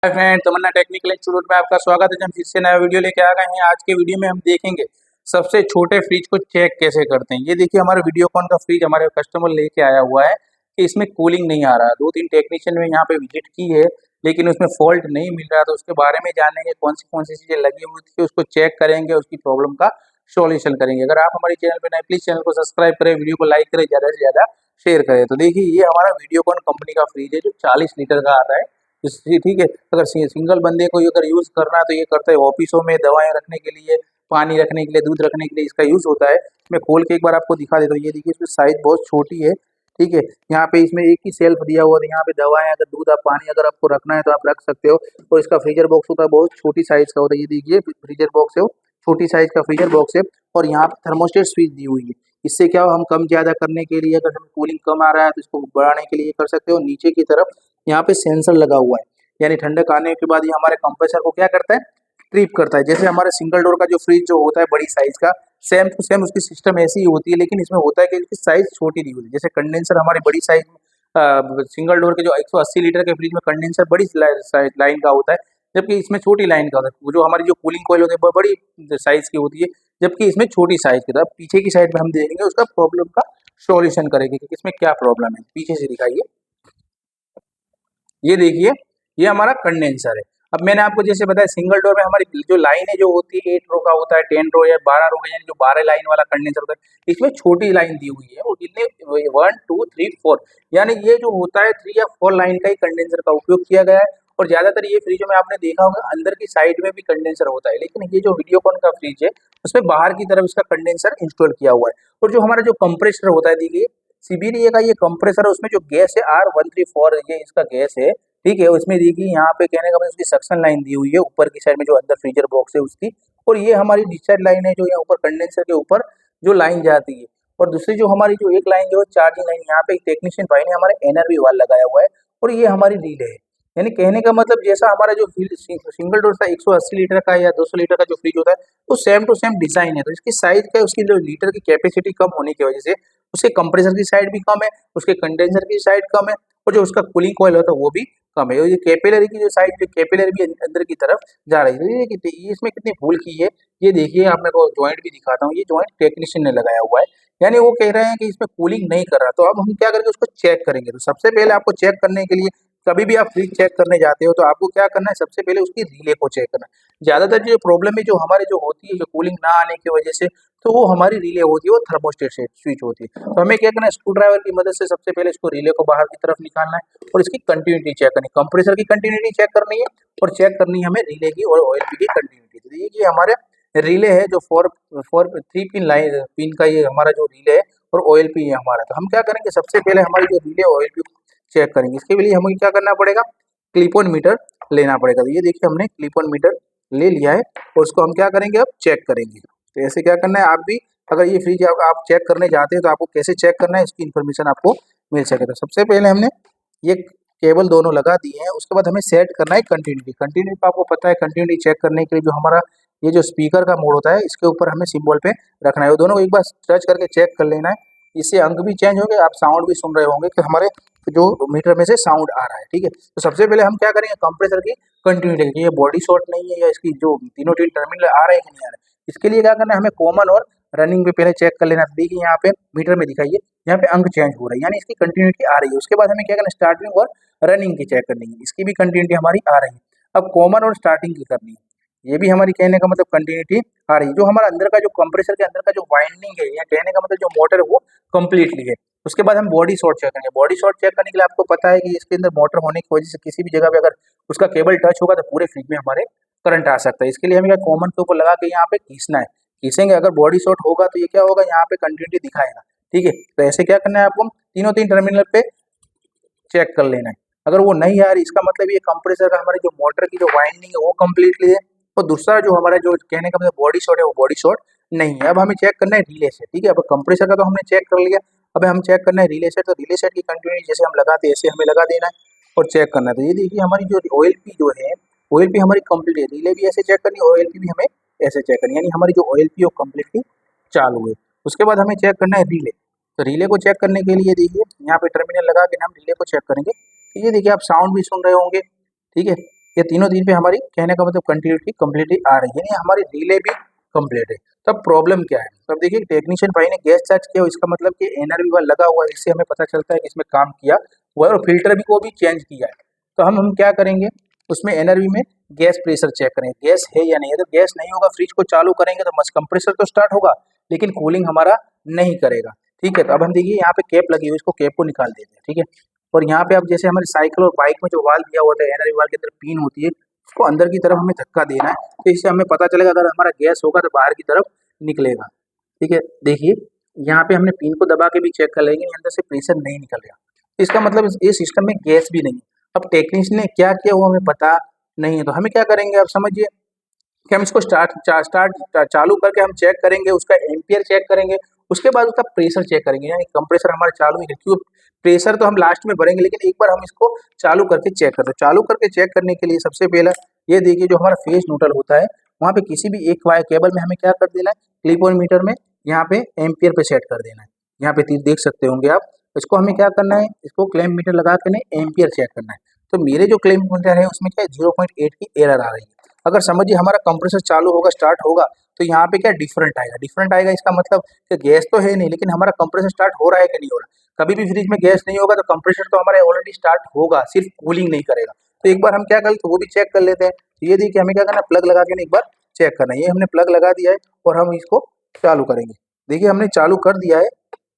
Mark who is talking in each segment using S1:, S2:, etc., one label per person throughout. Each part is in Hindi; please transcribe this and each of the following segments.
S1: हाय फ्रेंड, तमन्ना टेक्निकल इंस्टीट्यूट में आपका स्वागत है। हम फिर से नया वीडियो लेके आ गए हैं। आज के वीडियो में हम देखेंगे सबसे छोटे फ्रिज को चेक कैसे करते हैं। ये देखिए, हमारा वीडियोकॉन का फ्रिज हमारे कस्टमर लेके आया हुआ है कि इसमें कूलिंग नहीं आ रहा है। 2-3 टेक्नीशियन ने यहाँ पे विजिट की है, लेकिन उसमें फॉल्ट नहीं मिल रहा। तो उसके बारे में जानेंगे कौन सी चीजें लगी हुई थी, उसको चेक करेंगे, उसकी प्रॉब्लम का सॉल्यूशन करेंगे। अगर आप हमारे चैनल पर नए, प्लीज चैनल को सब्सक्राइब करें, वीडियो को लाइक करें, ज्यादा से ज्यादा शेयर करें। तो देखिए, ये हमारा वीडियोकॉन कंपनी का फ्रिज है जो 40 लीटर का आता है। ठीक है, अगर सिंगल बंदे को अगर यूज करना है तो ये करता है। ऑफिसों में दवाएं रखने के लिए, पानी रखने के लिए, दूध रखने के लिए इसका यूज होता है। मैं खोल के एक बार आपको दिखा देता हूँ। ये देखिए, इसमें साइज बहुत छोटी है। ठीक है, यहाँ पे इसमें एक ही सेल्फ दिया हुआ है। यहाँ पे दवाएं, अगर दूध, आप पानी अगर आपको रखना है तो आप रख सकते हो। और इसका फ्रीजर बॉक्स होता है, बहुत छोटी साइज का होता है। ये देखिए, फ्रीजर बॉक्स है वो, छोटी साइज का फ्रीजर बॉक्स है। और यहाँ पे थर्मोस्टेट स्विच दी हुई है। इससे क्या हो, हम कम ज्यादा करने के लिए, अगर हमें कूलिंग कम आ रहा है तो इसको बढ़ाने के लिए कर सकते हो। नीचे की तरफ यहाँ पे सेंसर लगा हुआ है, यानी ठंडक आने के बाद ये हमारे कंप्रेसर को क्या करता है, ट्रिप करता है। जैसे हमारे सिंगल डोर का जो फ्रिज जो होता है बड़ी साइज का, सेम टू सेम उसकी सिस्टम ऐसी ही होती है। लेकिन इसमें होता है कि इसकी साइज छोटी दी होती है। जैसे कंडेंसर हमारी बड़ी साइज सिंगल डोर के जो 180 लीटर के फ्रिज में कंडेंसर बड़ी लाइन का होता है, जबकि इसमें छोटी लाइन का होता है। जो हमारी जो कूलिंग कॉइल होती है वो बड़ी साइज की होती है, जबकि इसमें छोटी साइज की। तो पीछे की साइड में हम देखेंगे, उसका प्रॉब्लम का सॉल्यूशन करेंगे कि इसमें क्या प्रॉब्लम है। पीछे से दिखाइए, ये देखिए, ये हमारा कंडेंसर है। अब मैंने आपको जैसे बताया, सिंगल डोर में हमारी जो लाइन है जो होती है 8 रो का होता है, 10 रो या 12 रो का, यानी जो 12 लाइन वाला कंडेंसर होता है। इसमें छोटी लाइन दी हुई है, और इतने 1 2 3 4, यानी ये जो होता है 3 या 4 लाइन का ही कंडेंसर का उपयोग किया गया है। और ज्यादातर ये फ्रिजों में आपने देखा होगा अंदर की साइड में भी कंडेंसर होता है, लेकिन ये जो वीडियोकॉन का फ्रिज है उसमें बाहर की तरफ इसका कंडेंसर इंस्टॉल किया हुआ है। और जो हमारा जो कंप्रेसर होता है, देखिए सीबीडीए का ये कंप्रेसर है, उसमें जो गैस है R134, ये इसका गैस है। ठीक है, उसमें देखिए यहाँ पे कहने का मतलब उसकी सक्शन लाइन दी हुई है ऊपर की साइड में, जो अंदर फ्रीजर बॉक्स है उसकी। और ये हमारी डिस्चार्ज लाइन है, जो यहाँ ऊपर कंडेंसर के ऊपर जो लाइन जाती है। और दूसरी जो हमारी जो एक लाइन जो है चार्जिंग लाइन, यहाँ पे एक टेक्नीशियन भाई ने हमारे एनआरवी वाल लगाया हुआ है। और ये हमारी रीले है। यानी कहने का मतलब, जैसा हमारा जो सिंगल डोर का 180 लीटर का या 200 लीटर का जो फ्रिज होता है, वो सेम टू सेम डिजाइन है। तो इसकी साइज का, उसकी जो लीटर की कैपेसिटी कम होने की वजह से उसके कंप्रेसर की साइड भी कम है, उसके कंडेंसर की साइड कम है, और जो उसका कूलिंग कॉइल होता है वो भी कम है। और ये कैपिलरी की जो साइड, जो कैपिलरी भी अंदर की तरफ जा रही है। ये इसमें कितनी भूल की है, ये देखिए। आप मेरे को जॉइंट भी दिखाता हूँ। ये जॉइंट टेक्नीशियन ने लगाया हुआ है, यानी वो कह रहे हैं कि इसमें कूलिंग नहीं कर रहा। तो अब हम क्या करेंगे, उसको चेक करेंगे। तो सबसे पहले आपको चेक करने के लिए, कभी भी आप फ्रिज चेक करने जाते हो तो आपको क्या करना है, सबसे पहले उसकी रिले को चेक करना है। ज्यादातर जो प्रॉब्लम है जो हमारे जो होती है, जो कूलिंग ना आने की वजह से, तो वो हमारी रिले होती है, वो थर्मोस्टेट से स्विच होती है। तो हमें क्या करना है, स्क्रू ड्राइवर की मदद से सबसे पहले इसको रिले को बाहर की तरफ निकालना है, और इसकी कंटिन्यूटी चेक करनी है। कंप्रेसर की कंटिन्यूटी चेक करनी है, और चेक करनी है हमें रिले की और ऑयल की कंटिन्यूटी। तो ये हमारे रिले है, जो four four 3 pin line pin का ये हमारा जो रिले है, और ऑयल पी है हमारा। तो हम क्या करेंगे, सबसे पहले हमारी जो रिले ऑयल पी चेक करेंगे। इसके लिए हमें क्या करना पड़ेगा, क्लिप ऑन मीटर लेना पड़ेगा। तो ये देखिए, हमने क्लिप ऑन मीटर ले लिया है, और उसको हम क्या करेंगे, अब चेक करेंगे। तो ऐसे क्या करना है, आप भी अगर ये फ्रिज आप चेक करने जाते हैं तो आपको कैसे चेक करना है, इसकी इन्फॉर्मेशन आपको मिल सके। तो सबसे पहले हमने ये केबल दोनों लगा दिए हैं। उसके बाद हमें सेट करना है कंटिन्यूटी। कंटिन्यूटी का आपको पता है, कंटिन्यूटी चेक करने के लिए जो हमारा ये जो स्पीकर का मोड होता है, इसके ऊपर हमें सिंबल पे रखना है। वो दोनों को एक बार टच करके चेक कर लेना है। इससे अंक भी चेंज होंगे, आप साउंड भी सुन रहे होंगे कि हमारे जो मीटर में से साउंड आ रहा है। ठीक है, तो सबसे पहले हम क्या करेंगे, कंप्रेसर की कंटिन्यूटी, ये बॉडी शॉर्ट नहीं है, या इसकी जो तीनों तीन टर्मिनल आ रहे हैं कि नहीं आ रहे हैं। इसके लिए क्या करना है, हमें कॉमन और रनिंग पे पहले चेक कर लेना। देखिए यहाँ पे मीटर में दिखाइए, यहाँ पे अंक चेंज हो रहा है, यानी इसकी कंटिन्यूटी आ रही है। उसके बाद हमें क्या करना है, स्टार्टिंग और रनिंग की चेक करनी है, इसकी भी कंटिन्यूटी हमारी आ रही है। अब कॉमन और स्टार्टिंग की करनी है, ये भी हमारी कहने का मतलब कंटिन्यूटी आ रही है। जो हमारा अंदर का जो कंप्रेसर के अंदर का जो वाइंडिंग है, या कहने का मतलब जो मोटर है, वो कंप्लीटली है। उसके बाद हम बॉडी शॉर्ट चेक करेंगे। बॉडी शॉर्ट चेक करने के लिए आपको पता है कि इसके अंदर मोटर होने की वजह से किसी भी जगह पे अगर उसका केबल टच होगा तो पूरे फ्रिज में हमारे करंट आ सकता है। इसके लिए हमें कॉमन के ऊपर लगा के यहाँ पे खींचना है। खींचेंगे, अगर बॉडी शॉर्ट होगा तो ये क्या होगा, यहाँ पे कंटिन्यूटी दिखाएगा। ठीक है, तो ऐसे क्या करना है, आपको तीनों तीन टर्मिनल पे चेक कर लेना है। अगर वो नहीं आ रही, इसका मतलब ये कंप्रेसर का हमारी जो मोटर की जो वाइंडिंग है वो कंप्लीटली है। और दूसरा जो हमारा जो कहने का मतलब बॉडी शॉर्ट है, वो बॉडी शॉर्ट नहीं है। अब हमें चेक करना है रिले से। ठीक है, अब कंप्रेसर का तो हमने चेक कर लिया, अब हम चेक करना है रिले सेट। तो रिले सेट की कंटिन्यूटी जैसे हम लगाते हैं, ऐसे हमें लगा देना है और चेक करना है। तो ये देखिए, हमारी जो ऑयल पी जो है, ऑयल पी हमारी कंप्लीट है। रिले भी ऐसे चेक करनी है, ऑयल पी भी हमें ऐसे चेक करनी है, यानी हमारी जो ऑयल पी वो कंप्लीटली चालू है। उसके बाद हमें चेक करना है रिले। तो रिले को चेक करने के लिए देखिए, यहाँ पे टर्मिनल लगा के हम रिले को चेक करेंगे। तो ये देखिए, आप साउंड भी सुन रहे होंगे। ठीक है, ये तीनों दिन पे हमारी कहने का मतलब कंटिन्यूटी कम्प्लीटली आ रही है, यानी हमारी रिले भी कंप्लीट है। तब प्रॉब्लम क्या है? तब देखिए टेक्नीशियन भाई ने गैस चार्ज किया, इसका मतलब कि एनआरवी वाला लगा हुआ है, इससे हमें पता चलता है कि इसमें काम किया हुआ है और फिल्टर भी को भी चेंज किया है। तो हम क्या करेंगे, उसमें एनआरवी में गैस प्रेशर चेक करेंगे, गैस है या नहीं है। अगर गैस नहीं होगा, फ्रिज को चालू करेंगे तो मस्त कंप्रेसर तो स्टार्ट होगा, लेकिन कूलिंग हमारा नहीं करेगा। ठीक है, तो अब हम देखिए यहाँ पे कैप लगी हुई है, इसको कैप को निकाल देते हैं। ठीक है, और यहाँ पे अब जैसे हमारी साइकिल और बाइक में जो वाल्व दिया होता है, एनआरवी वाल्व के अंदर पिन होती है, उसको अंदर की तरफ हमें धक्का देना है, तो इससे हमें पता चलेगा अगर हमारा गैस होगा तो बाहर की तरफ निकलेगा। ठीक है, देखिए यहाँ पे हमने पिन को दबा के भी चेक कर लेंगे, अंदर से प्रेशर नहीं निकल रहा, तो इसका मतलब इस सिस्टम में गैस भी नहीं है। अब टेक्नीशियन ने क्या किया वो हमें पता नहीं है, तो हमें क्या करेंगे आप समझिए कि हम इसको चालू करके हम चेक करेंगे, उसका एम्पियर चेक करेंगे, उसके बाद उसका प्रेशर चेक करेंगे, यानी कंप्रेसर हमारा चालू है क्यों। प्रेशर तो हम लास्ट में भरेंगे, लेकिन एक बार हम इसको चालू करके चेक करते हैं। चालू करके चेक करने के लिए सबसे पहला ये देखिए, जो हमारा फेज न्यूट्रल होता है, वहाँ पे किसी भी एक वायर केबल में हमें क्या कर देना है, क्लिप ऑन मीटर में यहाँ पे एम्पियर पे सेट कर देना है। यहाँ पे तीर देख सकते होंगे आप, इसको हमें क्या करना है, इसको क्लैंप मीटर लगा के नहीं एम्पियर चेक करना है। तो मेरे जो क्लैंप मीटर है उसमें क्या है, 0.8 की एरर आ रही है। अगर समझिए हमारा कंप्रेसर चालू होगा, स्टार्ट होगा, तो यहाँ पे क्या डिफरेंट आएगा, डिफरेंट आएगा, इसका मतलब कि गैस तो है नहीं, लेकिन हमारा कंप्रेसर स्टार्ट हो रहा है कि नहीं हो रहा। कभी भी फ्रिज में गैस नहीं होगा तो कंप्रेसर तो हमारे ऑलरेडी स्टार्ट होगा, सिर्फ कूलिंग नहीं करेगा। तो एक बार हम क्या करें, तो वो भी चेक कर लेते हैं। तो ये देखिए हमें क्या करना है, प्लग लगा के एक बार चेक करना है। ये हमने प्लग लगा दिया है और हम इसको चालू करेंगे। देखिए हमने चालू कर दिया है,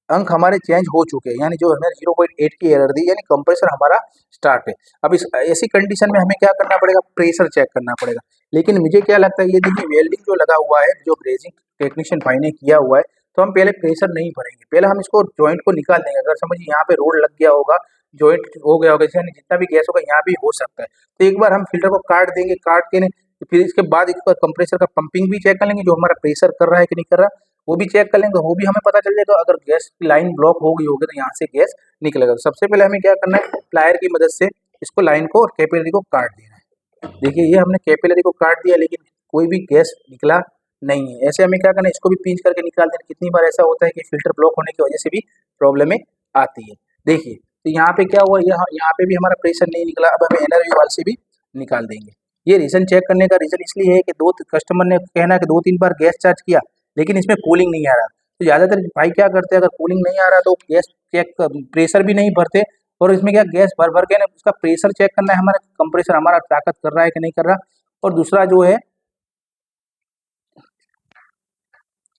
S1: अंक हमारे चेंज हो चुके हैं, यानी जो हमें 0.8 की एरर दी, यानी कंप्रेसर हमारा स्टार्ट है। अब इस ऐसी कंडीशन में हमें क्या करना पड़ेगा, प्रेशर चेक करना पड़ेगा। लेकिन मुझे क्या लगता है, ये देखिए वेल्डिंग जो लगा हुआ है, जो ब्रेजिंग टेक्नीशियन भाई ने किया हुआ है, तो हम पहले प्रेशर नहीं भरेंगे, पहले हम इसको जॉइंट को निकाल देंगे। अगर समझिए यहाँ पे रोड लग गया होगा, जॉइंट हो गया होगा, यानी जितना भी गैस होगा यहाँ भी हो सकता है, तो एक बार हम फिल्टर को काट देंगे, काट के फिर इसके बाद इसका कंप्रेसर का पंपिंग भी चेक कर लेंगे, जो हमारा प्रेशर कर रहा है कि नहीं कर रहा, वो भी चेक कर लेंगे, वो भी हमें पता चल जाएगा। अगर गैस की लाइन ब्लॉक हो गई होगी तो यहाँ से गैस निकलेगा। तो सबसे पहले हमें क्या करना है, प्लायर की मदद से इसको लाइन को और कैपिलरी को काट देना है। देखिए ये हमने कैपिलरी को काट दिया, लेकिन कोई भी गैस निकला नहीं है। ऐसे हमें क्या करना है, इसको भी पिंच करके निकाल देना। कितनी बार ऐसा होता है कि फिल्टर ब्लॉक होने की वजह से भी प्रॉब्लमें आती है। देखिए तो यहाँ पे क्या हुआ, यहाँ पे भी हमारा प्रेशर नहीं निकला। अब हमें एनर्जी वाल से भी निकाल देंगे। ये रीजन चेक करने का रीजन इसलिए है कि दो कस्टमर ने कहना कि 2-3 बार गैस चार्ज किया, लेकिन इसमें कूलिंग नहीं आ रहा। तो ज़्यादातर भाई क्या करते हैं, अगर कूलिंग नहीं आ रहा तो गैस चेक प्रेशर भी नहीं भरते, और इसमें क्या गैस भर भर के ना उसका प्रेशर चेक करना है, हमारा कंप्रेसर हमारा ताकत कर रहा है कि नहीं कर रहा। और दूसरा जो है,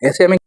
S1: ऐसे हमें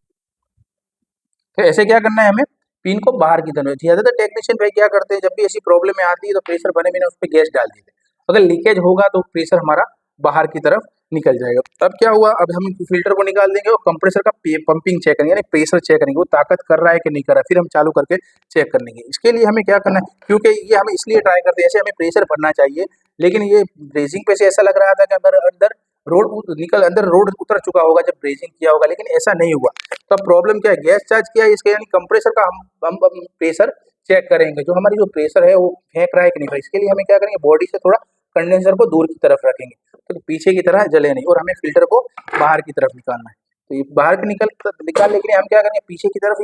S1: तो ऐसे क्या करना है, हमें पिन को बाहर की तरफ। ज़्यादातर टेक्नीशियन भाई क्या करते हैं, जब भी ऐसी प्रॉब्लम में आती है तो प्रेशर बने बिना उस पर गैस डाल देते हैं। अगर लीकेज होगा तो प्रेशर हमारा बाहर की तरफ निकल जाएगा। तब क्या हुआ, अब हम फिल्टर को निकाल देंगे और कंप्रेसर का पंपिंग चेक करेंगे, यानी प्रेशर चेक करेंगे, वो ताकत कर रहा है कि नहीं कर रहा है, फिर हम चालू करके चेक कर लेंगे। इसके लिए हमें क्या करना है, क्योंकि ये हम इसलिए ट्राई करते हैं, ऐसे हमें प्रेशर भरना चाहिए, लेकिन ये ब्रेजिंग पे से ऐसा लग रहा था कि अंदर अंदर अंदर रोड उतर चुका होगा जब ब्रेजिंग किया होगा, लेकिन ऐसा नहीं हुआ। तो अब प्रॉब्लम क्या है, गैस चार्ज किया है इसके, यानी कंप्रेसर का हम प्रेशर चेक करेंगे, जो हमारी जो प्रेशर है वो फेंक रहा है कि नहीं भाई। इसके लिए हमें क्या करेंगे, बॉडी से थोड़ा कंडेंसर को दूर की तरफ रखेंगे, तो पीछे की तरह जले नहीं, और हमें फिल्टर को बाहर की तरफ निकालना है। तो ये बाहर के निकालने के लिए हम क्या करेंगे, पीछे की तरफ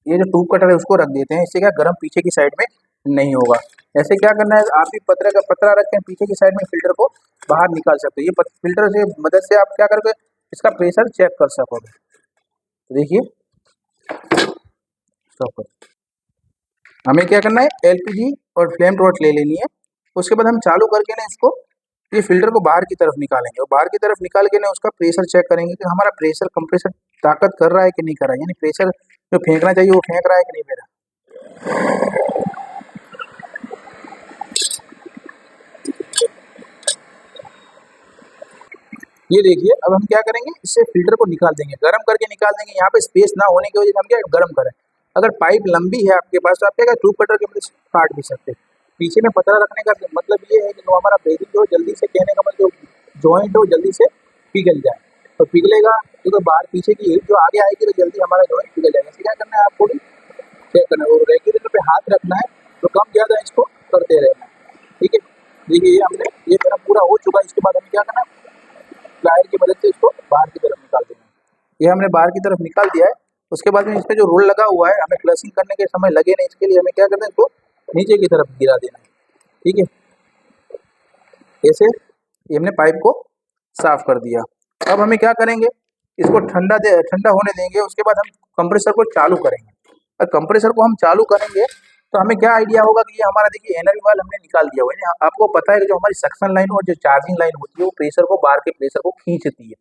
S1: ये जो ट्यूब कटर है उसको रख देते हैं, इससे क्या गर्म पीछे की साइड में नहीं होगा। ऐसे क्या करना है, आप भी पतरा रखें पीछे की साइड में, फिल्टर को बाहर निकाल सकते हैं। ये फिल्टर से मदद से आप क्या करके इसका प्रेशर चेक कर सकोगे। तो देखिए स्टॉप कर, हमें क्या करना है, एलपीजी और फ्लेम टॉर्च ले लेनी है। उसके बाद हम चालू करके ना इसको, ये फिल्टर को बाहर की तरफ निकालेंगे, और बाहर की तरफ निकाल के ना उसका प्रेशर चेक करेंगे कि हमारा प्रेशर कंप्रेसर ताकत कर रहा है कि नहीं कर रहा है, यानी प्रेशर जो फेंकना चाहिए वो फेंक रहा है कि नहीं मेरा। ये देखिए अब हम क्या करेंगे, इससे फिल्टर को निकाल देंगे, गर्म करके निकाल देंगे। यहाँ पे स्पेस ना होने की वजह से हम क्या गर्म करें। अगर पाइप लंबी है आपके पास तो आप क्या ट्यूब कटर के मदद से काट भी सकते हैं। पीछे में पतला रखने का मतलब ये है कि जो हमारा ब्रेजिंग जो जल्दी से, कहने का मतलब जॉइंट हो जल्दी से पिघल जाए, तो पिघलेगा तो बाहर पीछे की जो आगे आएगी तो जल्दी हमारा जॉइंट पिघल जाएगा। इसे क्या करना है, आपको भी चेक करना है, और रेगुलेटर पे हाथ रखना है, तो कम ज़्यादा इसको करते रहना है। ठीक है, देखिए ये हमने ये मेरा पूरा हो चुका है। इसके बाद हमें क्या करना है, प्लायर की मदद से इसको बाहर की तरफ निकाल देना है। ये हमने बाहर की तरफ निकाल दिया है। उसके बाद में इस पर जो रोल लगा हुआ है, हमें फ्लशिंग करने के समय लगे नहीं, इसके लिए हमें क्या करना है, इसको नीचे की तरफ गिरा देना है। ठीक है, ऐसे ये हमने पाइप को साफ कर दिया। अब हमें क्या करेंगे, इसको ठंडा होने देंगे। उसके बाद हम कंप्रेसर को चालू करेंगे। और कंप्रेसर को हम चालू करेंगे तो हमें क्या आइडिया होगा कि ये हमारा देखिए एनर्जी वाल्व हमने निकाल दिया हुआ है। आपको पता है कि जो हमारी सक्शन लाइन और जो चार्जिंग लाइन होती है वो प्रेशर को, बाहर के प्रेशर को खींचती है,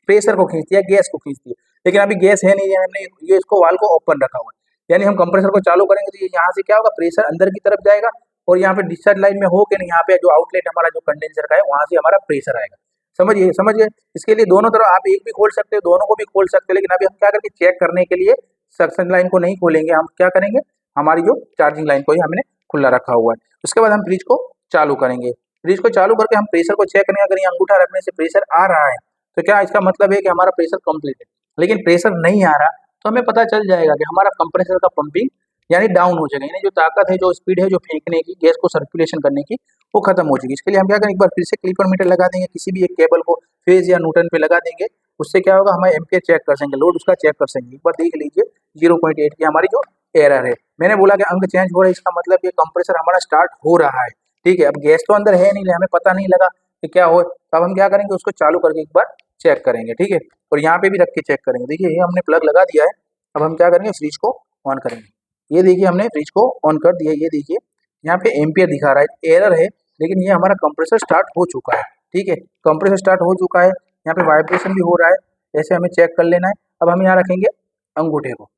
S1: प्रेशर को खींचती है, गैस को खींचती है। लेकिन अभी गैस है नहीं है, हमने ये इसको वाल्व को ओपन रखा हुआ है। यानी हम कंप्रेसर को चालू करेंगे तो ये यहाँ से क्या होगा, प्रेशर अंदर की तरफ जाएगा और यहाँ पे डिस्चार्ज लाइन में होके नहीं, यहाँ पे जो आउटलेट हमारा जो कंडेंसर का है वहां से हमारा प्रेशर आएगा। समझिए। इसके लिए दोनों तरफ आप एक भी खोल सकते हो, दोनों को भी खोल सकते हो। लेकिन अभी हम क्या करेंगे, चेक करने के लिए सक्शन लाइन को नहीं खोलेंगे। हम क्या करेंगे, हमारी जो चार्जिंग लाइन को ही हमने खुला रखा हुआ है। उसके बाद हम फ्रिज को चालू करेंगे। फ्रिज को चालू करके हम प्रेशर को चेक करेंगे। अगर ये अंगूठा रखने से प्रेशर आ रहा है तो क्या इसका मतलब है कि हमारा प्रेशर कंप्लीट है। लेकिन प्रेशर नहीं आ रहा तो हमें पता चल जाएगा कि हमारा कंप्रेसर का पंपिंग यानी डाउन हो जाएगा। यानी जो ताकत है, जो स्पीड है, जो फेंकने की, गैस को सर्कुलेशन करने की, वो खत्म हो जाएगी। इसके लिए हम क्या करेंगे, एक बार फिर से क्लिपर मीटर लगा देंगे, किसी भी एक केबल को फेज या न्यूटन पे लगा देंगे। उससे क्या होगा, हमें एम्पियर चेक कर सकेंगे, लोड उसका चेक कर सकेंगे। एक बार देख लीजिए 0.8 की हमारी जो एरर है। मैंने बोला कि अंक चेंज हो रहा है, इसका मतलब ये कंप्रेसर हमारा स्टार्ट हो रहा है। ठीक है, अब गैस तो अंदर है नहीं, हमें पता नहीं लगा कि क्या हो। तो अब हम क्या करेंगे, उसको चालू करके एक बार चेक करेंगे। ठीक है, और यहाँ पे भी रख के चेक करेंगे। देखिए ये हमने प्लग लगा दिया है। अब हम क्या करेंगे, फ्रिज को ऑन करेंगे। ये देखिए हमने फ्रिज को ऑन कर दिया। ये देखिए यहाँ पे एम्पियर दिखा रहा है, एरर है, लेकिन ये हमारा कंप्रेसर स्टार्ट हो चुका है। ठीक है, कंप्रेसर स्टार्ट हो चुका है। यहाँ पे वाइब्रेशन भी हो रहा है, ऐसे हमें चेक कर लेना है। अब हम यहाँ रखेंगे अंगूठे को।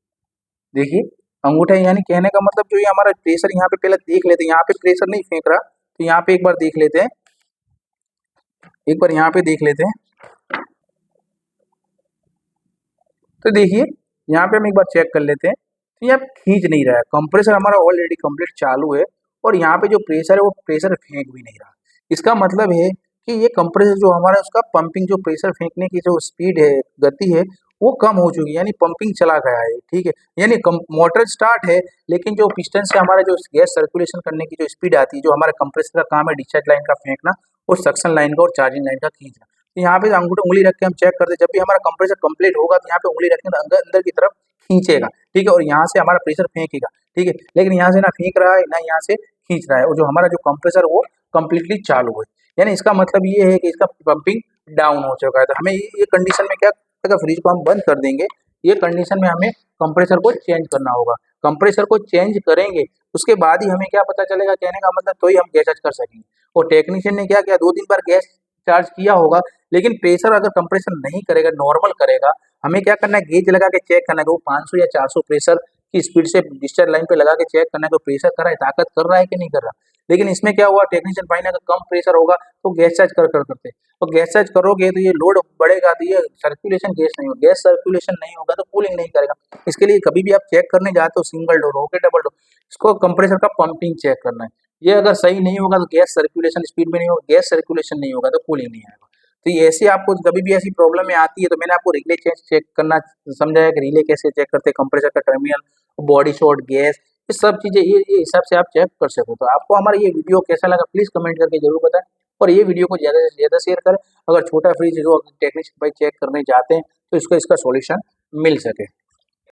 S1: देखिए अंगूठा यानी कहने का मतलब जो ये हमारा प्रेशर यहाँ पे पहले देख लेते हैं। यहाँ पे प्रेशर नहीं फेंक रहा तो यहाँ पे एक बार देख लेते हैं, एक बार यहाँ पे देख लेते हैं। तो देखिए यहाँ पे हम एक बार चेक कर लेते हैं। तो यहाँ खींच नहीं रहा है, कंप्रेसर हमारा ऑलरेडी कंप्लीट चालू है और यहाँ पे जो प्रेशर है वो प्रेशर फेंक भी नहीं रहा। इसका मतलब है कि ये कंप्रेसर जो हमारा, उसका पंपिंग, जो प्रेशर फेंकने की जो स्पीड है, गति है, वो कम हो चुकी है। यानी पंपिंग चला गया है। ठीक है, यानी मोटर स्टार्ट है लेकिन जो पिस्टन से हमारा जो गैस सर्कुलेशन करने की जो स्पीड आती है, जो हमारे कंप्रेसर का काम है डिस्चार्ज लाइन का फेंकना और सक्शन लाइन का और चार्जिंग लाइन का खींचना। तो यहाँ पे अंगूठे उंगली रख के हम चेक करते हैं। जब भी हमारा कंप्रेसर कंप्लीट होगा तो यहाँ पे उंगली रखेंगे तो अंदर अंदर की तरफ खींचेगा। ठीक है, और यहाँ से हमारा प्रेशर फेंकेगा। ठीक है, लेकिन यहाँ से ना फेंक रहा है ना यहाँ से खींच रहा है, और जो हमारा जो कंप्रेसर वो कंप्लीटली चालू है। यानी इसका मतलब ये है कि इसका पंपिंग डाउन हो चुका है। तो हमें ये कंडीशन में क्या, अगर फ्रिज को हम बंद कर देंगे, ये कंडीशन में हमें कंप्रेसर को चेंज करना होगा। कंप्रेसर को चेंज करेंगे उसके बाद ही हमें क्या पता चलेगा, कहने का मतलब, तो ही हम गैस चार्ज कर सकेंगे। और टेक्नीशियन ने क्या किया, 2-3 बार गैस चार्ज किया होगा, लेकिन प्रेशर अगर कंप्रेसर नहीं करेगा, नॉर्मल करेगा, हमें क्या करना है, गेज लगा के चेक करना है कि वो 500 या 400 प्रेशर की स्पीड से डिस्चार्ज लाइन पे लगा के चेक करना है कि प्रेशर कर रहा है, ताकत कर रहा है कि नहीं कर रहा। लेकिन इसमें क्या हुआ, टेक्नीशियन भाई ने अगर कम प्रेशर होगा तो गैस चार्ज कर करते, और गैस चार्ज करोगे तो ये लोड बढ़ेगा तो ये सर्कुलेशन गैस नहीं होगा, गैस सर्कुलेशन नहीं होगा तो कूलिंग नहीं करेगा। इसके लिए कभी भी आप चेक करने जाते हो, सिंगल डोर हो के डबल डोर, इसको कंप्रेसर का पंपिंग चेक करना है। ये अगर सही नहीं होगा तो गैस सर्कुलेशन स्पीड में नहीं होगा, गैस सर्कुलेशन नहीं होगा तो कूलिंग नहीं आएगा। तो ये ऐसे आपको कभी भी ऐसी प्रॉब्लम में आती है तो मैंने आपको रिले चेक करना समझाया कि रिले कैसे चेक करते हैं, कंप्रेसर का टर्मिनल, बॉडी शॉर्ट, गैस, ये सब चीज़ें ये हिसाब से आप चेक कर सको। तो आपको हमारा ये वीडियो कैसा लगा प्लीज़ कमेंट करके जरूर बताएं, और ये वीडियो को ज़्यादा से ज़्यादा शेयर करें। अगर छोटा फ्रिज जो टेक्नीशियन भाई चेक करने जाते हैं तो इसको इसका सॉल्यूशन मिल सके।